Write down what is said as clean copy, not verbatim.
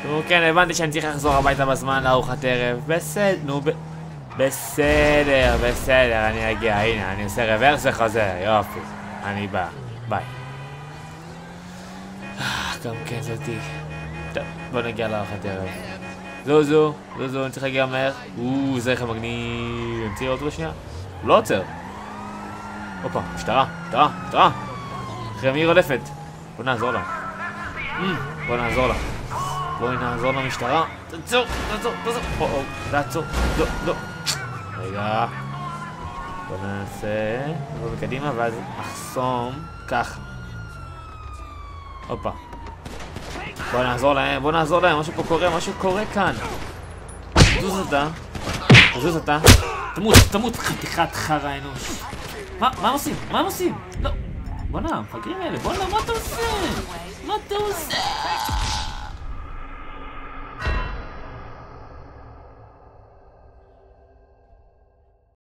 נו כן, הבנתי שאני צריך לחזור הביתה בזמן לארוחת ערב. בסדר, נו בסדר, אני אגיע, הנה, אני עושה רוורס וחוזר, יופי. אני בא, ביי. גם כן זאתי. טוב, בוא נגיע לארוחת ערב. זוזו, אני צריך להגיע מהר. זה איך המגניב. אני צריך אותו בשנייה? הוא לא עוצר. הופה, משטרה. אחרי מי רודפת? בוא נעזור לה. בואי נעזור למשטרה. תעצור. לא. רגע. בוא נעשה. נבוא בקדימה ואז אחסום. ככה. הופה. בוא נעזור להם, משהו קורה כאן. זוז אתה. תמות, חתיכת חרא אנוש. מה הם עושים? לא. בוא'נה, מפגרים אלה, מה אתה עושה?